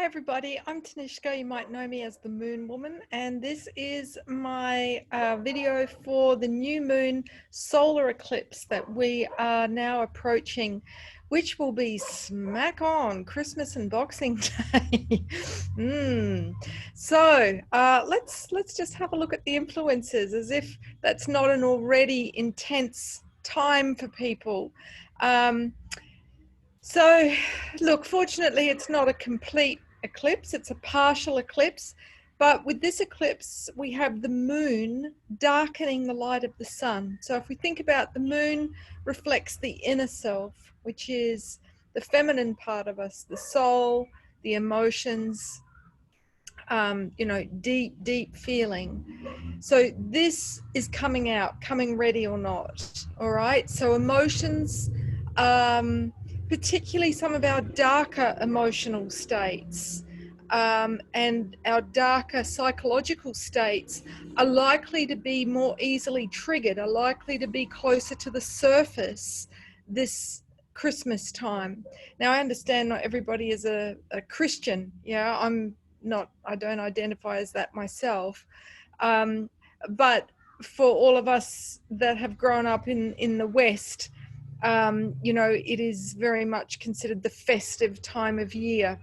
Hi everybody, I'm Tanishka. You might know me as the Moon Woman, and this is my video for the new moon solar eclipse that we are now approaching, which will be smack on Christmas and Boxing Day. So let's just have a look at the influences, as if that's not an already intense time for people. So look, fortunately it's not a complete eclipse, it's a partial eclipse, but with this eclipse we have the moon darkening the light of the sun. So if we think about, the moon reflects the inner self, which is the feminine part of us, the soul, the emotions, deep feeling. So this is coming out, coming ready or not. All right, so emotions, particularly some of our darker emotional states, and our darker psychological states are likely to be more easily triggered, are likely to be closer to the surface this Christmas time. Now I understand not everybody is a Christian. Yeah, I don't identify as that myself. But for all of us that have grown up in the West, it is very much considered the festive time of year.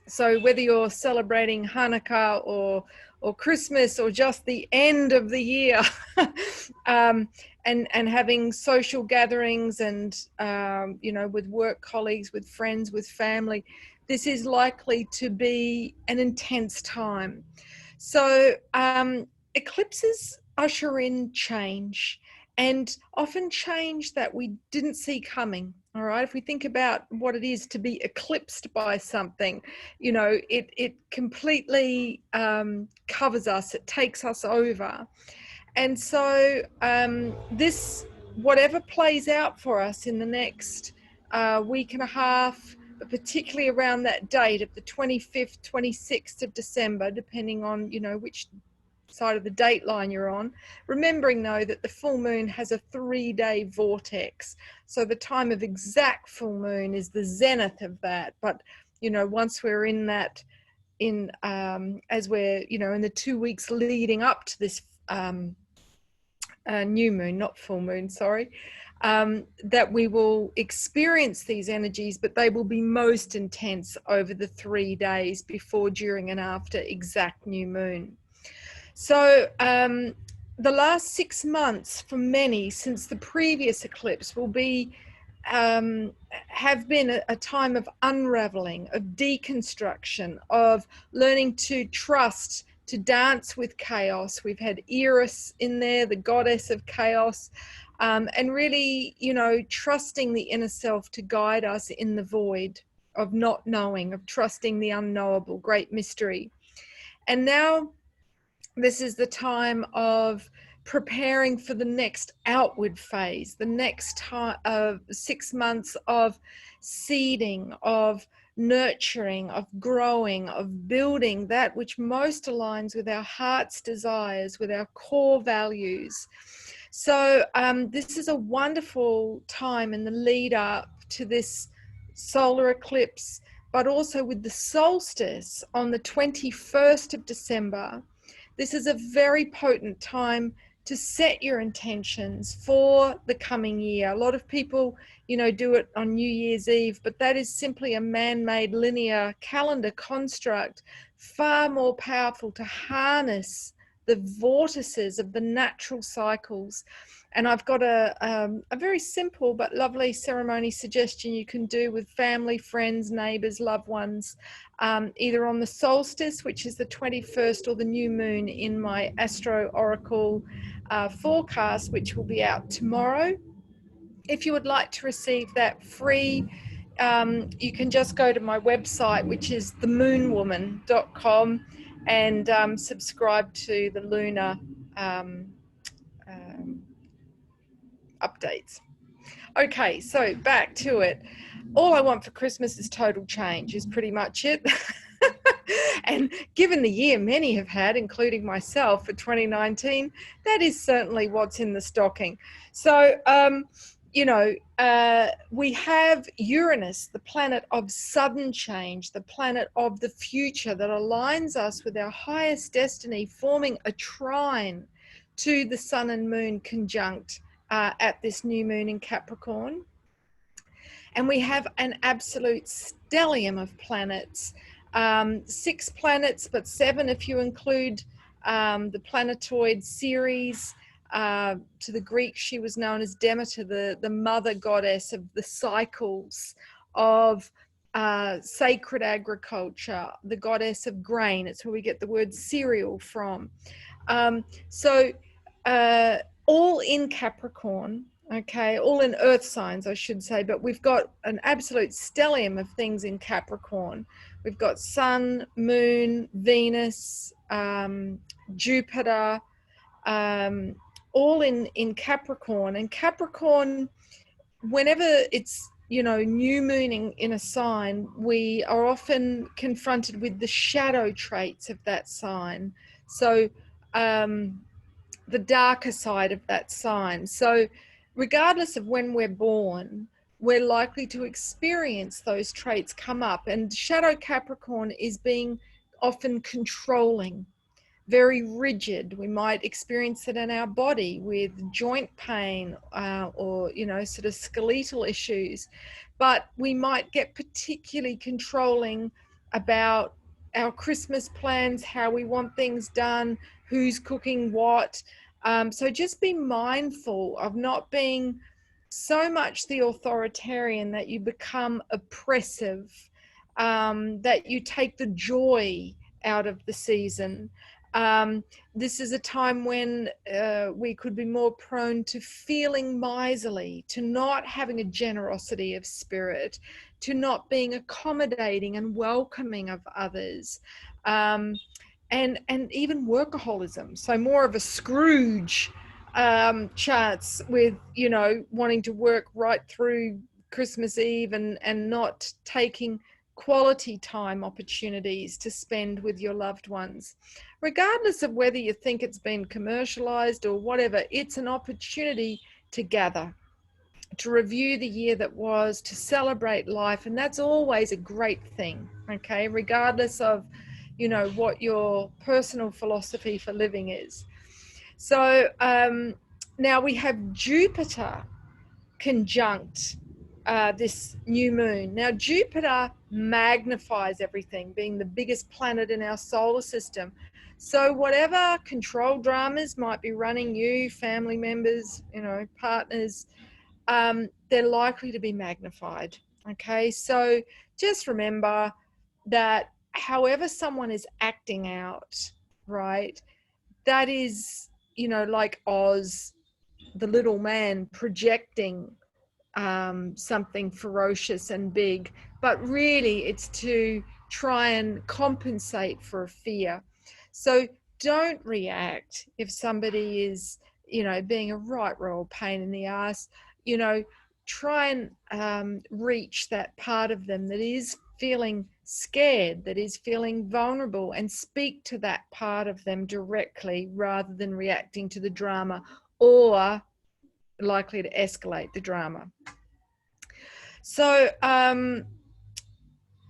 So whether you're celebrating Hanukkah or Christmas, or just the end of the year, and having social gatherings and with work colleagues, with friends, with family, this is likely to be an intense time. So eclipses usher in change, and often change that we didn't see coming. All right, if we think about what it is to be eclipsed by something, it completely covers us, it takes us over. And so this, whatever plays out for us in the next week and a half, but particularly around that date of the 25th, 26th of December, depending on, which side of the date line you're on, remembering though that the full moon has a 3-day vortex. So the time of exact full moon is the zenith of that. But, once we're in that, as we're, in the 2 weeks leading up to this new moon, not full moon, sorry, that we will experience these energies, but they will be most intense over the 3 days before, during, and after exact new moon. So the last 6 months for many since the previous eclipse will be have been a time of unraveling, of deconstruction, of learning to trust, to dance with chaos. We've had Eris in there, the goddess of chaos, and really, trusting the inner self to guide us in the void of not knowing, of trusting the unknowable, great mystery. And now this is the time of preparing for the next outward phase, the next time of 6 months of seeding, of nurturing, of growing, of building that which most aligns with our heart's desires, with our core values. So this is a wonderful time in the lead up to this solar eclipse, but also with the solstice on the 21st of December. This is a very potent time to set your intentions for the coming year. A lot of people, do it on New Year's Eve, but that is simply a man-made linear calendar construct, far more powerful to harness the vortices of the natural cycles. And I've got a very simple but lovely ceremony suggestion you can do with family, friends, neighbors, loved ones, either on the solstice, which is the 21st, or the new moon in my Astro Oracle forecast, which will be out tomorrow. If you would like to receive that free, you can just go to my website, which is themoonwoman.com, and subscribe to the lunar updates. Okay, so back to it. All I want for Christmas is total change, is pretty much it. And given the year many have had, including myself, for 2019, that is certainly what's in the stocking. So you know, we have Uranus, the planet of sudden change, the planet of the future that aligns us with our highest destiny, forming a trine to the sun and moon conjunct at this new moon in Capricorn. And we have an absolute stellium of planets, 6 planets, but 7 if you include the planetoid series. To the Greeks, she was known as Demeter, the mother goddess of the cycles of sacred agriculture, the goddess of grain. It's where we get the word cereal from. So all in Capricorn, okay, all in earth signs, I should say, but we've got an absolute stellium of things in Capricorn. We've got Sun, Moon, Venus, Jupiter, all in Capricorn. And Capricorn, whenever it's, you know, new mooning in a sign, we are often confronted with the shadow traits of that sign. So the darker side of that sign. So regardless of when we're born, we're likely to experience those traits come up. And shadow Capricorn is being often controlling, very rigid. We might experience it in our body with joint pain or, you know, sort of skeletal issues. But we might get particularly controlling about our Christmas plans, how we want things done, who's cooking what. So just be mindful of not being so much the authoritarian that you become oppressive, that you take the joy out of the season. This is a time when we could be more prone to feeling miserly, to not having a generosity of spirit, to not being accommodating and welcoming of others, and even workaholism. So more of a Scrooge chance with, you know, wanting to work right through Christmas Eve and not taking quality time opportunities to spend with your loved ones. Regardless of whether you think it's been commercialized or whatever, it's an opportunity to gather, to review the year that was, to celebrate life. And that's always a great thing, okay? Regardless of, you know, what your personal philosophy for living is. So now we have Jupiter conjunct this new moon. Now, Jupiter magnifies everything, being the biggest planet in our solar system. So whatever control dramas might be running you, family members, you know, partners, they're likely to be magnified. Okay, so just remember that however someone is acting out, right, that is, you know, like Oz, the little man projecting something ferocious and big, but really it's to try and compensate for a fear. So don't react if somebody is, you know, being a right royal pain in the ass. You know, try and reach that part of them that is feeling scared, that is feeling vulnerable, and speak to that part of them directly rather than reacting to the drama or likely to escalate the drama. So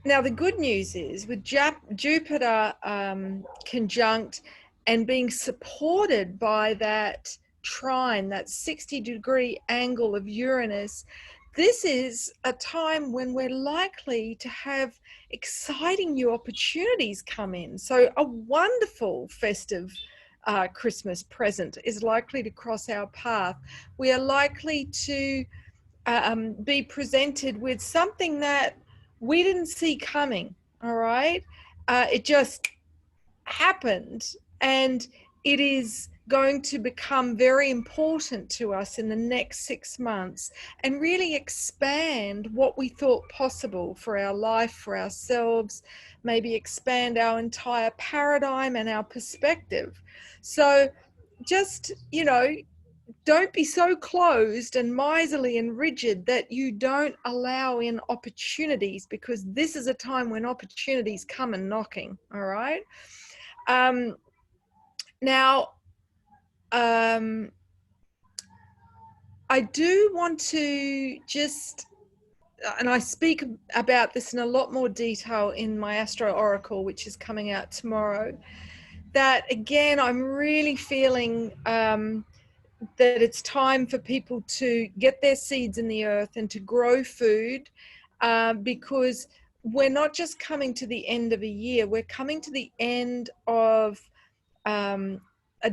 now the good news is with Jupiter conjunct and being supported by that trine, that 60-degree angle of Uranus, this is a time when we're likely to have exciting new opportunities come in. So a wonderful festive Christmas present is likely to cross our path. We are likely to be presented with something that we didn't see coming. All right, it just happened, and it is going to become very important to us in the next 6 months and really expand what we thought possible for our life, for ourselves, maybe expand our entire paradigm and our perspective. So just, you know, don't be so closed and miserly and rigid that you don't allow in opportunities, because this is a time when opportunities come and knocking. All right. Now, I do want to just, and I speak about this in a lot more detail in my Astro Oracle, which is coming out tomorrow, that again, I'm really feeling that it's time for people to get their seeds in the earth and to grow food, because we're not just coming to the end of a year, we're coming to the end of a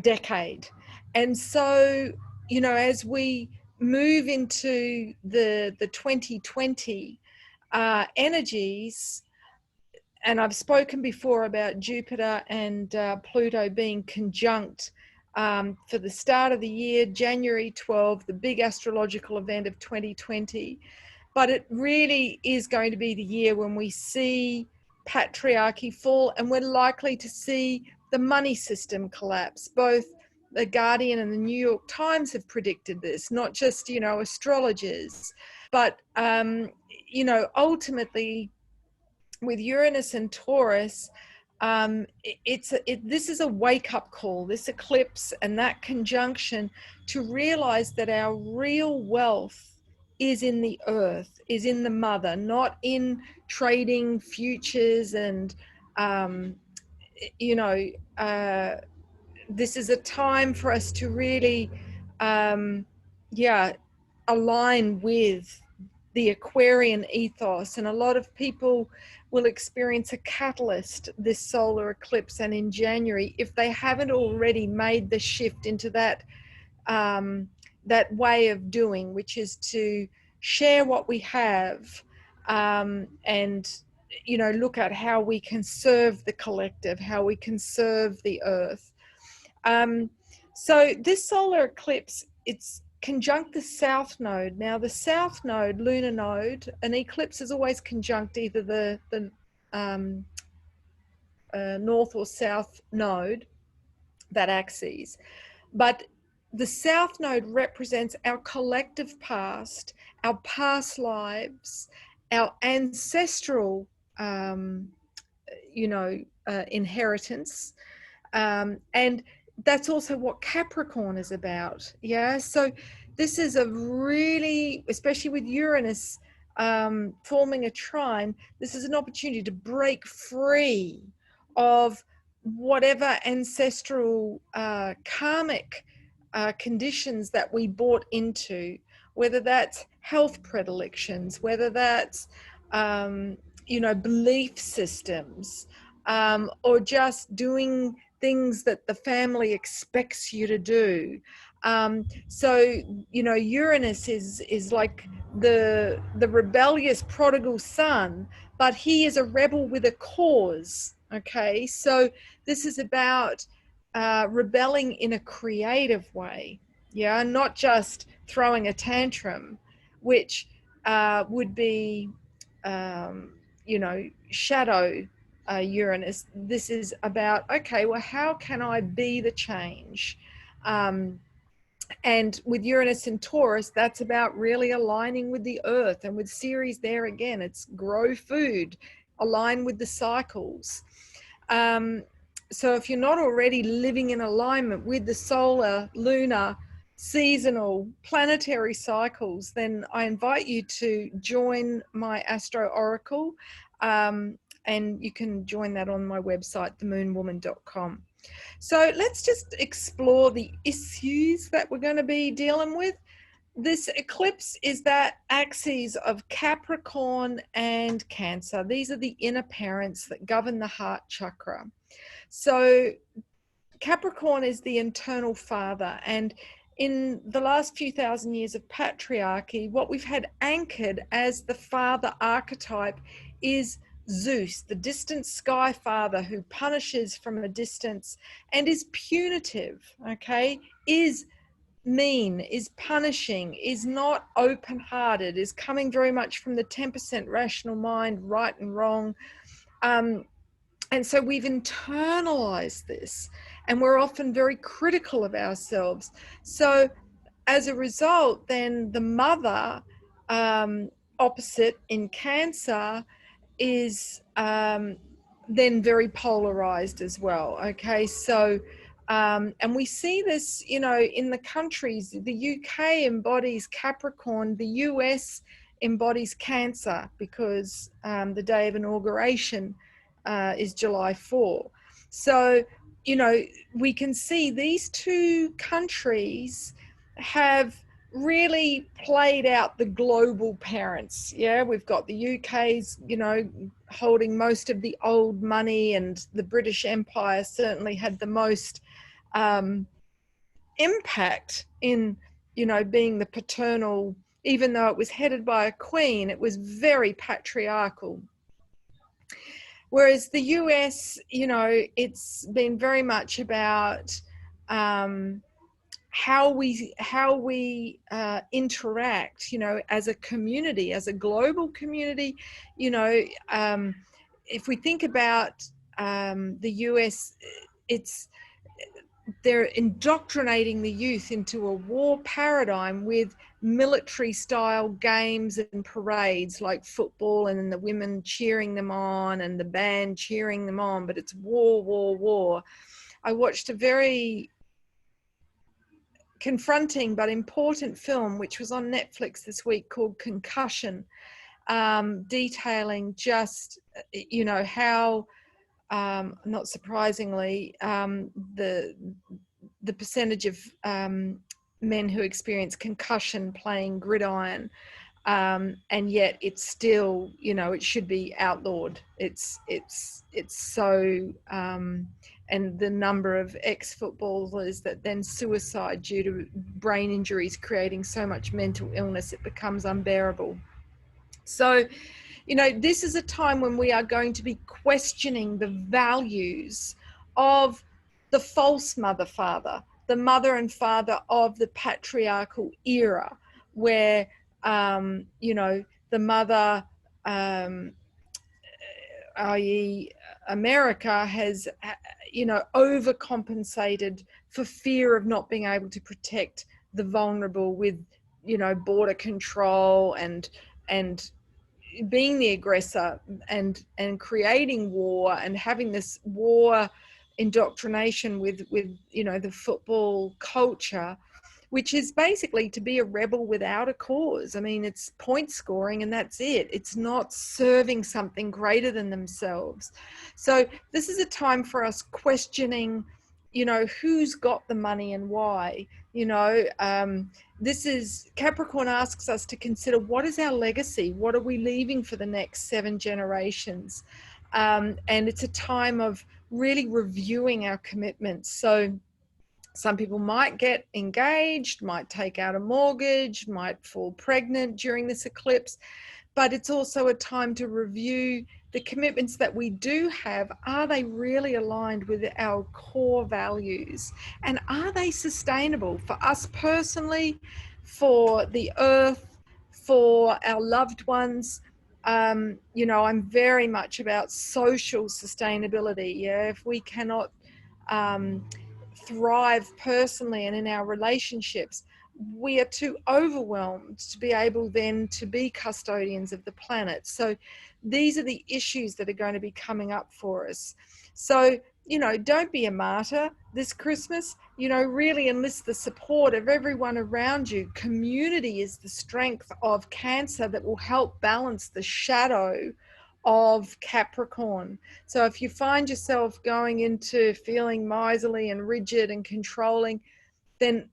decade. And so, you know, as we move into the 2020 energies, and I've spoken before about Jupiter and Pluto being conjunct for the start of the year, January 12, the big astrological event of 2020. But it really is going to be the year when we see patriarchy fall, and we're likely to see the money system collapse. Both the Guardian and the New York Times have predicted this, not just, you know, astrologers, but, you know, ultimately, with Uranus and Taurus, this is a wake-up call, this eclipse and that conjunction, to realize that our real wealth is in the earth, is in the mother, not in trading futures. And you know, this is a time for us to really align with the Aquarian ethos. And a lot of people will experience a catalyst this solar eclipse and in January, if they haven't already made the shift into that that way of doing, which is to share what we have, and, you know, look at how we can serve the collective, how we can serve the earth. So this solar eclipse, it's conjunct the south node. Now the south node, lunar node, an eclipse is always conjunct either the north or south node, that axis. But the south node represents our collective past, our past lives, our ancestral, inheritance. And that's also what Capricorn is about. Yeah. So this is a really, especially with Uranus forming a trine, this is an opportunity to break free of whatever ancestral karmic conditions that we bought into, whether that's health predilections, whether that's, belief systems, or just doing things that the family expects you to do. So, you know, Uranus is like the rebellious prodigal son, but he is a rebel with a cause. Okay, so this is about rebelling in a creative way. Yeah, not just throwing a tantrum, which would be, shadow Uranus. This is about, okay, well, how can I be the change? And with Uranus and Taurus, that's about really aligning with the earth. And with Ceres there again, it's grow food, align with the cycles. So if you're not already living in alignment with the solar, lunar, seasonal, planetary cycles, then I invite you to join my Astro Oracle. And you can join that on my website, themoonwoman.com. So let's just explore the issues that we're going to be dealing with. This eclipse is that axis of Capricorn and Cancer. These are the inner parents that govern the heart chakra. So Capricorn is the internal father, and in the last few thousand years of patriarchy, what we've had anchored as the father archetype is Zeus, the distant sky father who punishes from a distance and is punitive, okay, is mean, is punishing, is not open-hearted, is coming very much from the 10% rational mind, right and wrong. And so we've internalized this, and we're often very critical of ourselves. So as a result, then the mother, opposite in Cancer, is then very polarized as well. Okay, so And we see this, you know, in the countries. The UK embodies Capricorn, the US embodies Cancer, because the day of inauguration is July 4. So, you know, we can see these two countries have really played out the global parents. Yeah, we've got the UK's, you know, holding most of the old money, and the British Empire certainly had the most impact in, you know, being the paternal. Even though it was headed by a queen, it was very patriarchal. Whereas the US, you know, it's been very much about how we interact, you know, as a community, as a global community. You know, if we think about the US, they're indoctrinating the youth into a war paradigm with military style games and parades like football, and then the women cheering them on and the band cheering them on, but it's war, war, war. I watched a very confronting but important film which was on Netflix this week called Concussion, detailing just, you know, how not surprisingly, the percentage of men who experience concussion playing gridiron, and yet it's still, you know, it should be outlawed. It's so, and the number of ex-footballers that then suicide due to brain injuries, creating so much mental illness, it becomes unbearable. So, you know, this is a time when we are going to be questioning the values of the false mother-father, the mother and father of the patriarchal era, where, you know, the mother, i.e. America, has, you know, overcompensated for fear of not being able to protect the vulnerable with, you know, border control and being the aggressor, and creating war, and having this war indoctrination with, you know, the football culture, which is basically to be a rebel without a cause. I mean, it's point scoring and that's it. It's not serving something greater than themselves. So this is a time for us questioning, you know, who's got the money and why. You know, this is, Capricorn asks us to consider, what is our legacy? What are we leaving for the next 7 generations? And it's a time of really reviewing our commitments. So some people might get engaged, might take out a mortgage, might fall pregnant during this eclipse, but it's also a time to review the commitments that we do have. Are they really aligned with our core values? And are they sustainable for us personally, for the earth, for our loved ones? You know, I'm very much about social sustainability. Yeah, if we cannot thrive personally and in our relationships, we are too overwhelmed to be able then to be custodians of the planet. So these are the issues that are going to be coming up for us. So, you know, don't be a martyr this Christmas. You know, really enlist the support of everyone around you. Community is the strength of Cancer that will help balance the shadow of Capricorn. So if you find yourself going into feeling miserly and rigid and controlling, then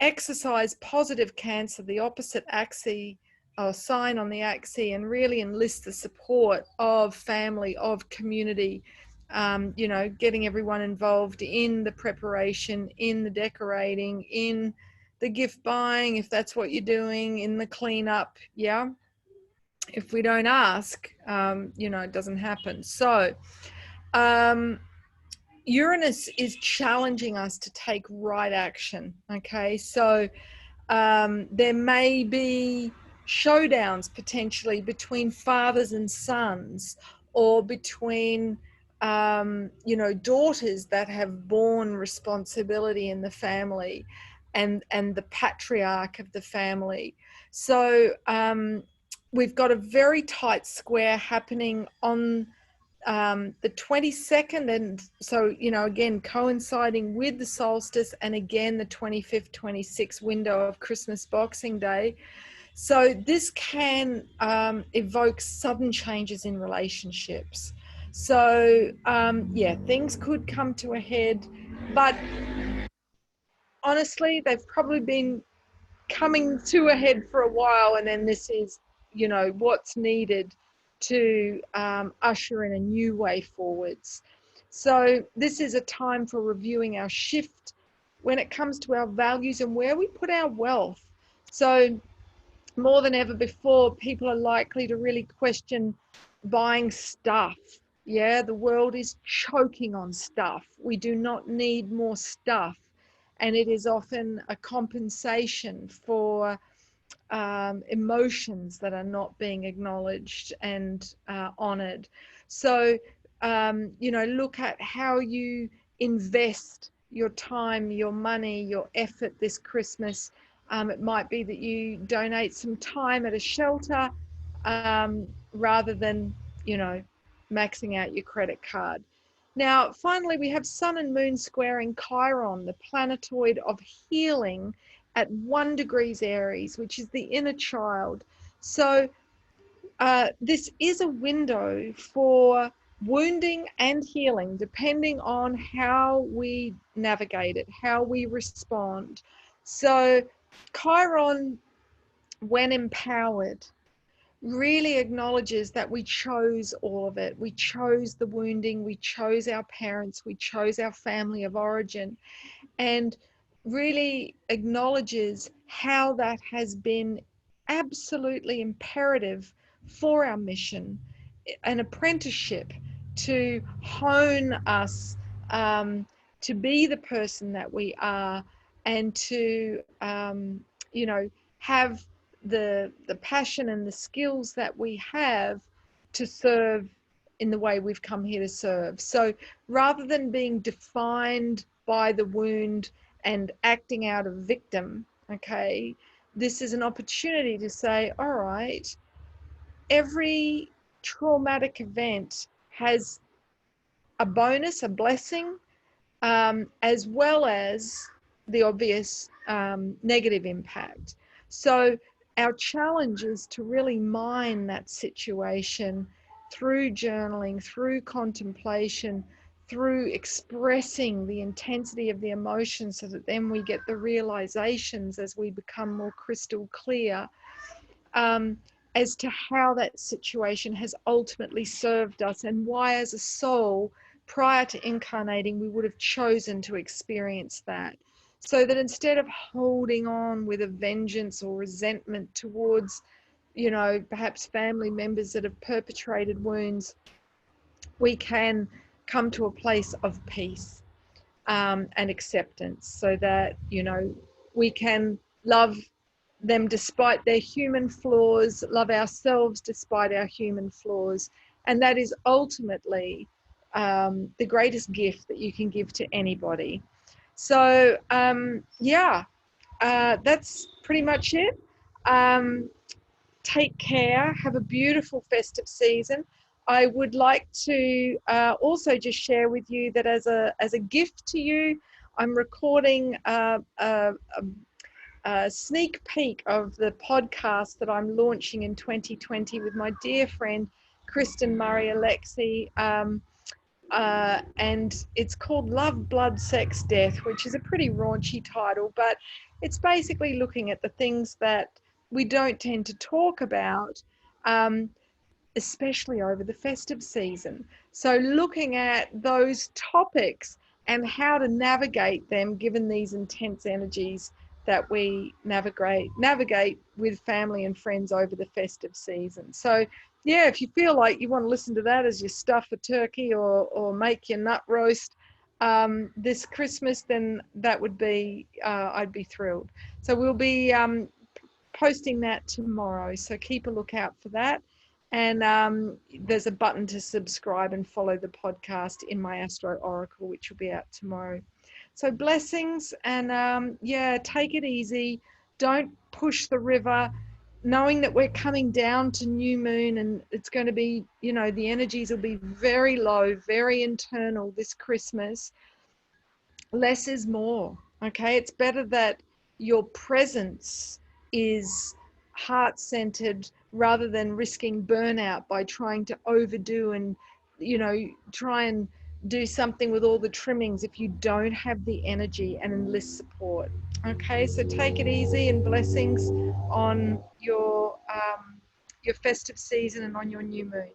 exercise positive Cancer, the opposite axis or sign on the axis, and really enlist the support of family, of community. You know, getting everyone involved in the preparation, in the decorating, in the gift buying, if that's what you're doing, in the cleanup. Yeah. If we don't ask, you know, it doesn't happen. So Uranus is challenging us to take right action. Okay, so there may be showdowns potentially between fathers and sons, or between you know, daughters that have borne responsibility in the family, and the patriarch of the family. So we've got a very tight square happening on The 22nd, and so, you know, again, coinciding with the solstice, and again, the 25th, 26th window of Christmas Boxing Day. So this can evoke sudden changes in relationships. So, yeah, things could come to a head, but honestly, they've probably been coming to a head for a while, and then this is, you know, what's needed to usher in a new way forwards. So this is a time for reviewing our shift when it comes to our values and where we put our wealth. So more than ever before, people are likely to really question buying stuff. Yeah, the world is choking on stuff. We do not need more stuff. And it is often a compensation for emotions that are not being acknowledged and honored. So, you know, look at how you invest your time, your money, your effort this Christmas. It might be that you donate some time at a shelter rather than, you know, maxing out your credit card. Now, finally, we have Sun and Moon squaring Chiron, the planetoid of healing, at 1 degrees Aries, which is the inner child. So this is a window for wounding and healing, depending on how we navigate it, how we respond. So Chiron, when empowered, really acknowledges that we chose all of it. We chose the wounding, we chose our parents, we chose our family of origin, and really acknowledges how that has been absolutely imperative for our mission, an apprenticeship to hone us to be the person that we are, and to you know, have the passion and the skills that we have to serve in the way we've come here to serve. So rather than being defined by the wound and acting out of victim, okay, this is an opportunity to say, all right, every traumatic event has a bonus, a blessing, as well as the obvious negative impact. So our challenge is to really mine that situation through journaling, through contemplation, through expressing the intensity of the emotions, so that then we get the realizations as we become more crystal clear um, as to how that situation has ultimately served us, and why as a soul, prior to incarnating, we would have chosen to experience that. So that instead of holding on with a vengeance or resentment towards, you know, perhaps family members that have perpetrated wounds, we can come to a place of peace and acceptance, so that, you know, we can love them despite their human flaws, love ourselves despite our human flaws. And that is ultimately the greatest gift that you can give to anybody. So, yeah, that's pretty much it. Take care. Have a beautiful festive season. I would like to also just share with you that as a gift to you, I'm recording a sneak peek of the podcast that I'm launching in 2020 with my dear friend Kristen Murray Alexi. And it's called Love, Blood, Sex, Death, which is a pretty raunchy title, but it's basically looking at the things that we don't tend to talk about, especially over the festive season. So looking at those topics and how to navigate them given these intense energies that we navigate with family and friends over the festive season. So yeah, if you feel like you want to listen to that as you stuff a turkey or make your nut roast this Christmas, then that would be, I'd be thrilled. So we'll be posting that tomorrow, so keep a lookout for that. And there's a button to subscribe and follow the podcast in my Astro Oracle, which will be out tomorrow. So blessings, and yeah, take it easy. Don't push the river. knowing that we're coming down to new moon, and it's going to be, you know, the energies will be very low, very internal this Christmas. Less is more. Okay, it's better that your presence is heart-centered rather than risking burnout by trying to overdo and, you know, try and do something with all the trimmings if you don't have the energy and enlist support. Okay, so take it easy, and blessings on your festive season and on your new moon.